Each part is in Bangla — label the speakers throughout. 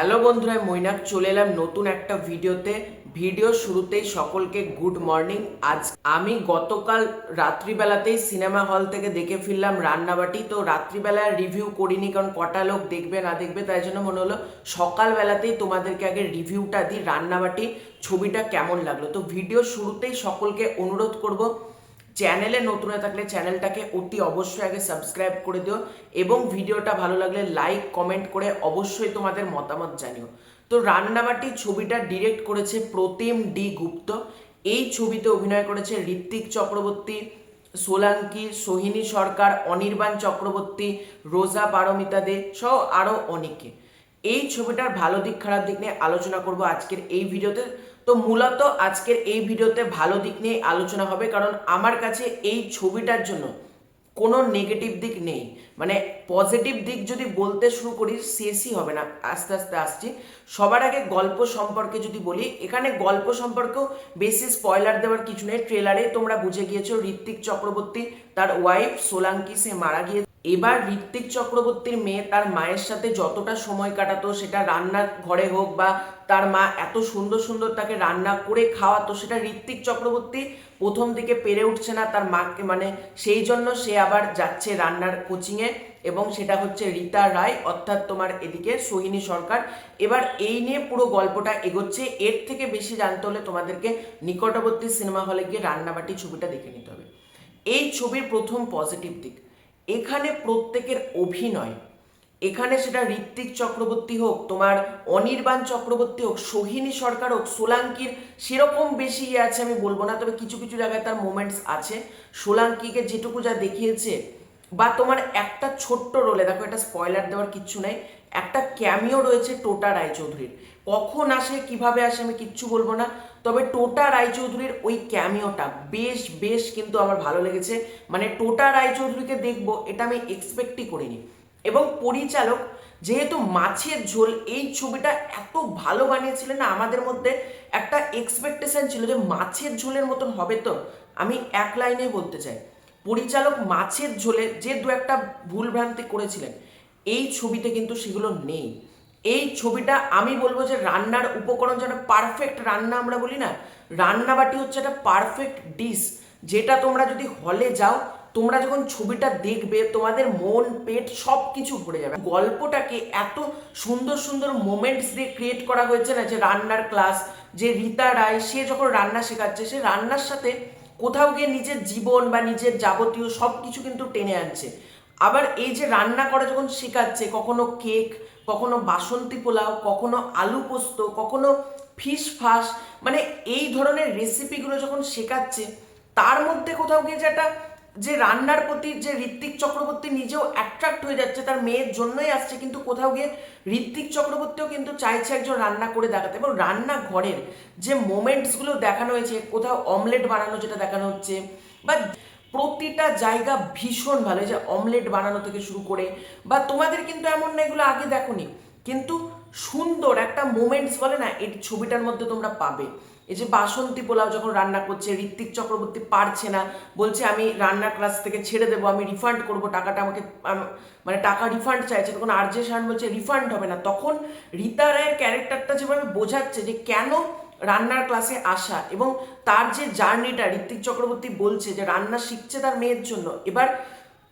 Speaker 1: হ্যালো বন্ধুরা, মৈনাক চলে এলাম নতুন একটা ভিডিও শুরুতেই সকলকে গুড মর্নিং। আজ আমি গতকাল রাত্রিবেলাতেই সিনেমা হল থেকে দেখে ফিরলাম রান্নাবাটি। তো রাত্রিবেলায় রিভিউ করিনি, কারণ কটা লোক দেখবে না দেখবে, তাই জন্য মনে হলো সকালবেলাতেই তোমাদেরকে আগে রিভিউটা দিই রান্নাবাটি ছবিটা কেমন লাগলো। তো ভিডিও শুরুতেই সকলকে অনুরোধ করব, চ্যানেলে নতুন হয়ে থাকলে চ্যানেলটাকে অতি অবশ্যই আগে সাবস্ক্রাইব করে দিও এবং ভিডিওটা ভালো লাগলে লাইক কমেন্ট করে অবশ্যই তোমাদের মতামত জানিও। তো রান্নাবাটি ছবিটা ডিরেক্ট করেছে প্রতিম ডি গুপ্ত। এই ছবিতে অভিনয় করেছে ঋত্বিক চক্রবর্তী, সোলাঙ্কি, সোহিনী সরকার, অনির্বাণ চক্রবর্তী, রোজা পারমিতা দে সহ আরও অনেকে। এই ছবিটার ভালো দিক খারাপ দিক নিয়ে আলোচনা করব আজকের এই ভিডিওতে। তো মূলত আজকের এই ভিডিওতে ভালো দিক নিয়ে আলোচনা হবে, কারণ আমার কাছে এই ছবিটার জন্য কোনো নেগেটিভ দিক নেই। মানে পজিটিভ দিক যদি বলতে শুরু করি শেষই হবে না, আস্তে আস্তে আসছি। সবার আগে গল্প সম্পর্কে যদি বলি, এখানে গল্প সম্পর্কেও বেশি স্পয়লার দেওয়ার কিছু নেই। ট্রেলারে তোমরা বুঝে গিয়েছো ঋত্বিক চক্রবর্তী তার ওয়াইফ সোলাঙ্কি সে মারা গিয়েছে। এবার ঋত্বিক চক্রবর্তীর মেয়ে তার মায়ের সাথে যতটা সময় কাটাতো, সেটা রান্নার ঘরে হোক বা তার মা এত সুন্দর সুন্দর তাকে রান্না করে খাওয়াতো, সেটা ঋত্বিক চক্রবর্তী প্রথম দিকে পেরে উঠছে না তার মাকে, মানে সেই জন্য সে আবার যাচ্ছে রান্নার কোচিংয়ে, এবং সেটা হচ্ছে রীতা রায় অর্থাৎ তোমার এদিকে সোহিনী সরকার। এবার এই নিয়ে পুরো গল্পটা এগোচ্ছে। এর থেকে বেশি জানতে হলে তোমাদেরকে নিকটবর্তী সিনেমা হলে গিয়ে রান্নাবাটি ছবিটা দেখে নিতে হবে। এই ছবির প্রথম পজিটিভ দিক, এখানে প্রত্যেকের অভিনয়, এখানে সেটা ঋত্বিক চক্রবর্তী হোক, তোমার অনির্বাণ চক্রবর্তী হোক, সোহিনী সরকার হোক, সোলাঙ্কির সেরকম বেশি আছে আমি বলবো না, তবে কিছু কিছু জায়গায় তার মোমেন্টস আছে। সোলাঙ্কিকে যেটুকু যা দেখিয়েছে, বা তোমার একটা ছোট্ট রোলে, দেখো এটা স্পয়লার দেওয়ার কিচ্ছু নাই, একটা ক্যামিও রয়েছে টোটা রায়চৌধুরীর। কখন আসে কিভাবে আসে আমি কিচ্ছু বলবো না, তবে টোটা রায়চৌধুরীর ওই ক্যামিওটা বেশ বেশ কিন্তু আমার ভালো লেগেছে। মানে টোটা রায়চৌধুরীকে দেখবো এটা আমি এক্সপেক্টই করিনি। এবং পরিচালক যেহেতু মাছের ঝোল এই ছবিটা এত ভালো বানিয়েছিলেন না, আমাদের মধ্যে একটা এক্সপেকটেশন ছিল যে মাছের ঝোলের মতন হবে। তো আমি এক লাইনে বলতে চাই, পরিচালক মাছের ঝোলে যে দু একটা ভুলভ্রান্তি করেছিলেন, এই ছবিতে কিন্তু সেগুলো নেই। এই ছবিটা আমি বলবো যে রান্নার উপকরণ যেন পারফেক্ট রান্না, আমরা বলি না, রান্নাবাটি হচ্ছে একটা পারফেক্ট ডিশ, যেটা তোমরা যদি হলে যাও, তোমরা যখন ছবিটা দেখবে তোমাদের মন পেট সব কিছু ভরে যাবে। গল্পটাকে এত সুন্দর সুন্দর মোমেন্টস দিয়ে ক্রিয়েট করা হয়েছে না, যে রান্নার ক্লাস, যে রীতা রায় সে যখন রান্না শেখাচ্ছে, সে রান্নার সাথে কোথাও গিয়ে নিজের জীবন বা নিজের যাবতীয় সব কিছু কিন্তু টেনে আনছে। আবার এই যে রান্না করা যখন শেখাচ্ছে, কখনো কেক, কখনো বাসন্তী পোলাও, কখনো আলু পোস্ত, কখনো ফিশ ফাস, মানে এই ধরনের রেসিপিগুলো যখন শেখাচ্ছে, তার মধ্যে কোথাও গিয়ে যেটা, যে রান্নার প্রতি যে ঋত্বিক চক্রবর্তী নিজেও অ্যাট্রাক্ট হয়ে যাচ্ছে, তার মেয়ের জন্যই আসছে, কিন্তু কোথাও গিয়ে ঋত্বিক চক্রবর্তীও কিন্তু চাইছে একজন রান্না করে দেখাতে। এবং রান্নাঘরের যে মোমেন্টসগুলো দেখানো হয়েছে, কোথাও অমলেট বানানো যেটা দেখানো হচ্ছে, বা প্রতিটা জায়গা ভীষণ ভালো, যে অমলেট বানানো থেকে শুরু করে, বা তোমাদের কিন্তু এমন না এগুলো আগে দেখোনি, কিন্তু সুন্দর একটা মোমেন্টস বলে না, এই ছবিটার মধ্যে তোমরা পাবে। এই যে বাসন্তী পোলাও যখন রান্না করছে, ঋত্বিক চক্রবর্তী পারছে না, বলছে আমি রান্নার ক্লাস থেকে ছেড়ে দেবো, আমি রিফান্ড করবো টাকাটা, আমাকে মানে টাকা রিফান্ড চাইছে, তখন আরজে শাহান বলছে রিফান্ড হবে না। তখন রীতা রায়ের ক্যারেক্টারটা যেভাবে বোঝাচ্ছে যে কেন রান্নার ক্লাসে আসা, এবং তার যে জার্নিটা, ঋত্বিক চক্রবর্তী বলছে যে রান্না শিখছে তার মেয়ের জন্য। এবার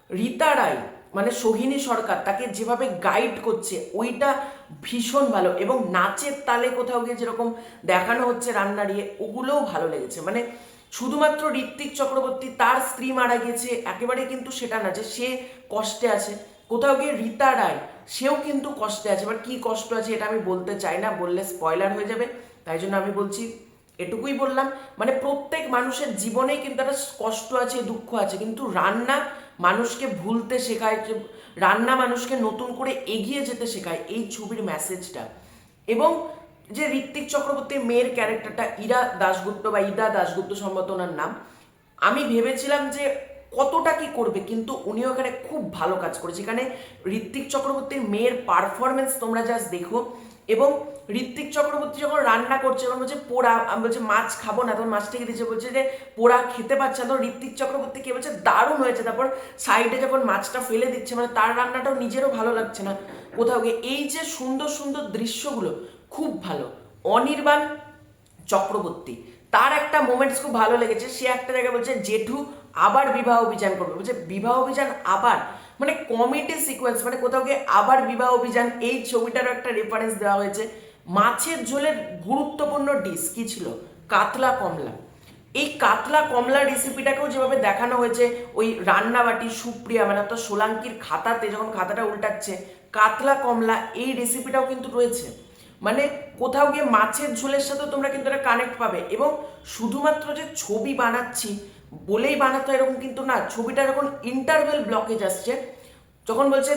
Speaker 1: রীতা রায় মানে সোহিনী সরকার তাকে যেভাবে গাইড করছে, ওইটা ভীষণ ভালো। এবং নাচের তালে কোথাও গিয়ে যেরকম দেখানো হচ্ছে রান্না নিয়ে, ওগুলোও ভালো লেগেছে। মানে শুধুমাত্র ঋত্বিক চক্রবর্তী তার স্ত্রী মারা গেছে একেবারে কিন্তু সেটা না যে সে কষ্টে আছে, কোথাও গিয়ে রীতা রায় সেও কিন্তু কষ্টে আছে। এবার কি কষ্ট আছে এটা আমি বলতে চাই না, বললে স্পয়লার হয়ে যাবে, তাই জন্য আমি বলছি, এটুকুই বললাম। মানে প্রত্যেক মানুষের জীবনেই কিন্তু একটা কষ্ট আছে, দুঃখ আছে, কিন্তু রান্না মানুষকে ভুলতে শেখায়, রান্না মানুষকে নতুন করে এগিয়ে যেতে শেখায়, এই ছবির মেসেজটা। এবং যে ঋত্বিক চক্রবর্তীর মেয়ের ক্যারেক্টারটা ইরা দাশগুপ্ত বা ইদা দাশগুপ্ত সম্ভবত ওনার নাম, আমি ভেবেছিলাম যে কতটা কি করবে, কিন্তু উনিও এখানে খুব ভালো কাজ করেছে। এখানে ঋত্বিক চক্রবর্তীর মেয়ের পারফরমেন্স তোমরা জাস্ট দেখো, এবং ঋত্বিক চক্রবর্তী যখন রান্না করছে এবং বলছে পোড়া, আমি বলছে মাছ খাবো না, তখন মাছটাকে দিচ্ছে, বলছে যে পোড়া খেতে পারছে না, তখন ঋত্বিক চক্রবর্তী কে বলছে দারুণ হয়েছে। তারপর সাইডে যখন মাছটা ফেলে দিচ্ছে, মানে তার রান্নাটাও নিজেরও ভালো লাগছে না কোথাও গিয়ে। এই যে সুন্দর সুন্দর দৃশ্যগুলো খুব ভালো। অনির্বাণ চক্রবর্তী, তার একটা মোমেন্টস খুব ভালো লেগেছে। সে একটা জায়গায় বলছে জেঠু আবার বিবাহ অভিযান করবে, বলছে বিবাহ অভিযান আবার, মানে কমেডি সিকোয়েন্স, মানে কোথাও গিয়ে আবার বিবাহ অভিযান। এই ছবিটারও একটা রেফারেন্স দেওয়া হয়েছে। মাছের ঝোলের গুরুত্বপূর্ণ ডিশ কি ছিল? কাতলা কমলা। এই কাতলা কমলা রেসিপিটাকেও যেভাবে দেখানো হয়েছে, ওই রান্নাবাটি সুপ্রিয়া মানে অর্থাৎ সোলাঙ্কির খাতাতে যখন খাতাটা উল্টাচ্ছে কাতলা কমলা, এই রেসিপিটাও কিন্তু রয়েছে। মানে কোথাও গিয়ে মাছের ঝোলের সাথে তোমরা কিন্তু একটা কানেক্ট পাবে। এবং শুধুমাত্র যে ছবি বানাচ্ছি বলেই বানাতে হয় এরকম কিন্তু না। ছবিটা যখন ইন্টারভেল ব্লকেজ আসছে, যখন বলছে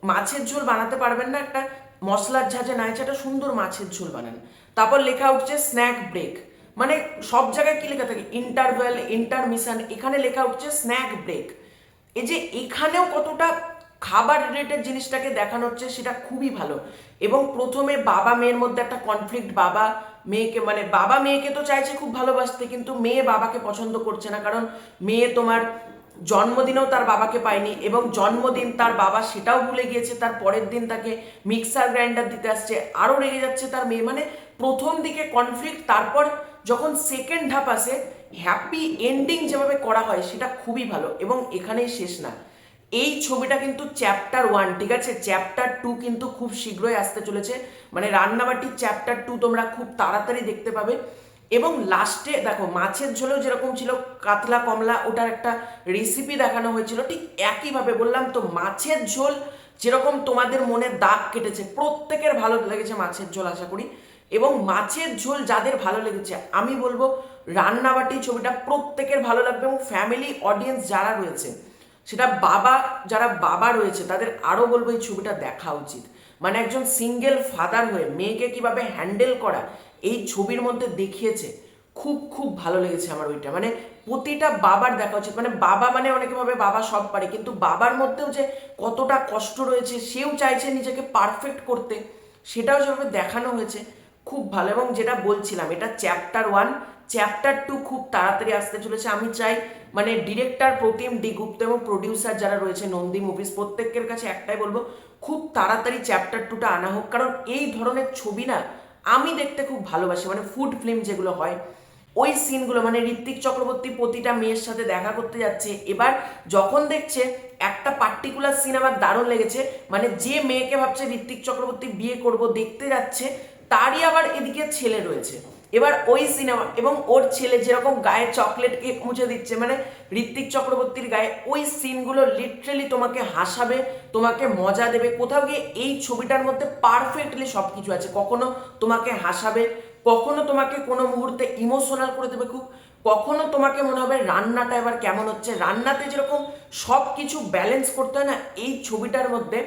Speaker 1: মাছের ঝোল বানাতে পারবেন না, একটা মশলার ঝাঁঝে না একটা সুন্দর মাছের ঝোল বানান, তারপর লেখা উঠছে স্ন্যাক ব্রেক। মানে সব জায়গায় কি লেখা থাকে? ইন্টারভেল, ইন্টারমিশন, এখানে লেখা উঠছে স্ন্যাক ব্রেক। এই যে এখানেও কতটা খাবার রিলেটেড জিনিসটাকে দেখানো হচ্ছে সেটা খুবই ভালো। এবং প্রথমে বাবা মেয়ের মধ্যে একটা কনফ্লিক্ট, বাবা মেয়েকে, মানে বাবা মেয়েকে তো চাইছে খুব ভালোবাসতে, কিন্তু মেয়ে বাবাকে পছন্দ করছে না, কারণ মেয়ে তোমার জন্মদিনেও তার বাবাকে পায়নি, এবং জন্মদিন তার বাবা সেটাও ভুলে গিয়েছে, তার পরের দিন তাকে মিক্সার গ্রাইন্ডার দিতে আসছে, আরও রেগে যাচ্ছে তার মেয়ে। মানে প্রথম দিকে কনফ্লিক্ট, তারপর যখন সেকেন্ড ধাপ আসে হ্যাপি এন্ডিং যেভাবে করা হয় সেটা খুবই ভালো। এবং এখানেই শেষ না, এই ছবিটা কিন্তু চ্যাপ্টার 1, ঠিক আছে? চ্যাপ্টার 2 কিন্তু খুব শীঘ্রই আসতে চলেছে। মানে রান্নাবাটির চ্যাপ্টার 2 তোমরা খুব তাড়াতাড়ি দেখতে পাবে। এবং লাস্টে দেখো মাছের ঝোলেও যেরকম ছিল কাতলা কমলা, ওটার একটা রেসিপি দেখানো হয়েছিল, ঠিক একইভাবে বললাম তো মাছের ঝোল যেরকম তোমাদের মনে দাগ কেটেছে, প্রত্যেকের ভালো লেগেছে মাছের ঝোল আশা করি। এবং মাছের ঝোল যাদের ভালো লেগেছে আমি বলবো রান্নাবাটি ছবিটা প্রত্যেকের ভালো লাগবে। এবং ফ্যামিলি অডিয়েন্স যারা রয়েছে, সেটা বাবা, যারা বাবা রয়েছে তাদের আরও বলবো এই ছবিটা দেখা উচিত। মানে একজন সিঙ্গেল ফাদার হয়ে মেয়েকে কিভাবে হ্যান্ডেল করা এই ছবির মধ্যে দেখিয়েছে, খুব খুব ভালো লেগেছে আমার ওইটা। মানে প্রতিটা বাবার দেখা উচিত। মানে বাবা মানে অনেকে ভাবে বাবা সব পারে, কিন্তু বাবার মধ্যেও যে কতটা কষ্ট রয়েছে, সেও চাইছে নিজেকে পারফেক্ট করতে, সেটাও যেভাবে দেখানো হয়েছে খুব ভালো। এবং যেটা বলছিলাম এটা চ্যাপ্টার 1, চ্যাপ্টার 2 খুব তাড়াতাড়ি আসতে চলেছে। আমি চাই মানে ডিরেক্টর প্রতিম ডি গুপ্ত এবং প্রডিউসার যারা রয়েছে নন্দী মুভিজ, প্রত্যেকের কাছে একটাই বলবো খুব তাড়াতাড়ি চ্যাপ্টার 2টা আনা হোক, কারণ এই ধরনের ছবি না আমি দেখতে খুব ভালোবাসি। মানে ফুড ফিল্ম যেগুলো হয় ওই সিনগুলো, মানে ঋত্বিক চক্রবর্তী প্রতিটা মেয়ের সাথে দেখা করতে যাচ্ছে, এবার যখন দেখছে একটা পার্টিকুলার সিন আমার দারুণ লেগেছে, মানে যে মেয়েকে ভাবছে ঋত্বিক চক্রবর্তী বিয়ে করব দেখতে যাচ্ছে, তারই আবার এদিকে ছেলে রয়েছে। এবার ওই সিনেমা এবং ওর ছেলে যেরকম গায়ে চকলেট কেক মুছে দিচ্ছে, মানে ঋত্বিক চক্রবর্তীর গায়ে, ওই সিনগুলো লিটারেলি তোমাকে হাসাবে, তোমাকে মজা দেবে। কোথাও গিয়ে এই ছবিটার মধ্যে পারফেক্টলি সব কিছু আছে। কখনো তোমাকে হাসাবে, কখনো তোমাকে কোনো মুহূর্তে ইমোশনাল করে দেবে খুব, কখনো তোমাকে মনে হবে রান্নাটা এবার কেমন হচ্ছে। রান্নাতে যেরকম সব কিছু ব্যালেন্স করতে হয় না, এই ছবিটার মধ্যে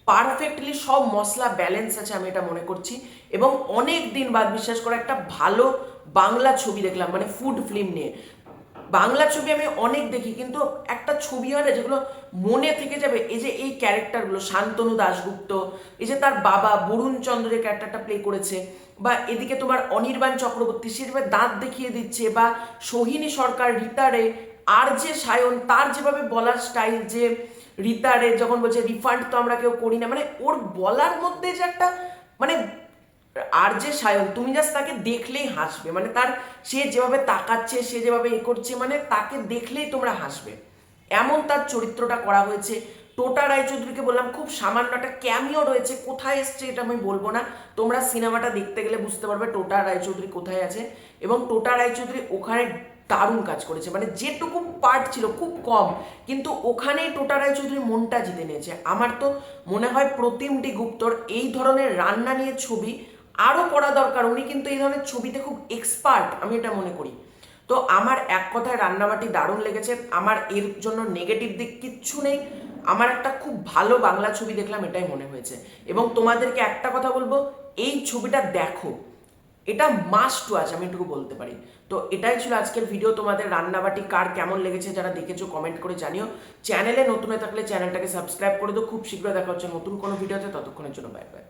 Speaker 1: পারফেক্টলি সব মশলা ব্যালেন্স আছে আমি এটা মনে করছি। এবং অনেক দিন বাদ বিশ্বাস করে একটা ভালো বাংলা ছবি দেখলাম, মানে ফুড ফিল্ম নিয়ে। বাংলা ছবি আমি অনেক দেখি, কিন্তু একটা ছবি হয় না যেগুলো মনে থেকে যাবে। এই যে এই ক্যারেক্টারগুলো, শান্তনু দাশগুপ্ত, এই যে তার বাবা বরুণ চন্দ্র যে ক্যারেক্টারটা প্লে করেছে, বা এদিকে তোমার অনির্বাণ চক্রবর্তী সে যেভাবে দাঁত দেখিয়ে দিচ্ছে, বা সোহিনী সরকার রিতারে, আর যে সায়ন তার যেভাবে বলার স্টাইল, যে রিতারে যখন বলছে রিফান্ড তো আমরা কেউ করি না, মানে ওর বলার মধ্যে যে একটা মানে, আর যে সায়ন তুমি জাস্ট তাকে দেখলেই হাসবে। মানে তার সে যেভাবে তাকাচ্ছে, সে যেভাবে এ করছে, মানে তাকে দেখলেই তোমরা হাসবে, এমন তার চরিত্রটা করা হয়েছে। টোটা রায়চৌধুরীকে বললাম খুব সামান্য একটা ক্যামিও রয়েছে, কোথায় এসছে এটা আমি বলবো না, তোমরা সিনেমাটা দেখতে গেলে বুঝতে পারবে টোটা রায়চৌধুরী কোথায় আছে। এবং টোটা রায়চৌধুরী ওখানে দারুণ কাজ করেছে, মানে যেটুকু পার্ট ছিল খুব কম, কিন্তু ওখানেই টোটা রায়চৌধুরী মনটা জিতে নিয়েছে। আমার তো মনে হয় প্রতিম ডি গুপ্তর এই ধরনের রান্না নিয়ে ছবি আরও করা দরকার। উনি কিন্তু এই ধরনের ছবিতে খুব এক্সপার্ট, আমি এটা মনে করি। তো আমার এক কথায় রান্নাবাটি দারুণ লেগেছে। আমার এর জন্য নেগেটিভ দিক কিচ্ছু নেই। আমার একটা খুব ভালো বাংলা ছবি দেখলাম এটাই মনে হয়েছে। এবং তোমাদেরকে একটা কথা বলবো, এই ছবিটা দেখো, এটা মাস্ট ওয়াচ, আমি এটুকু বলতে পারি। তো এটাই ছিল আজকের ভিডিও। তোমাদের রান্নাবাটি কার কেমন লেগেছে যারা দেখেছো কমেন্ট করে জানিও। চ্যানেলে নতুন হয়ে থাকলে চ্যানেলটাকে সাবস্ক্রাইব করে দাও। খুব শীঘ্রই দেখা হচ্ছে নতুন কোনো ভিডিওতে, ততক্ষণের জন্য বাই বাই।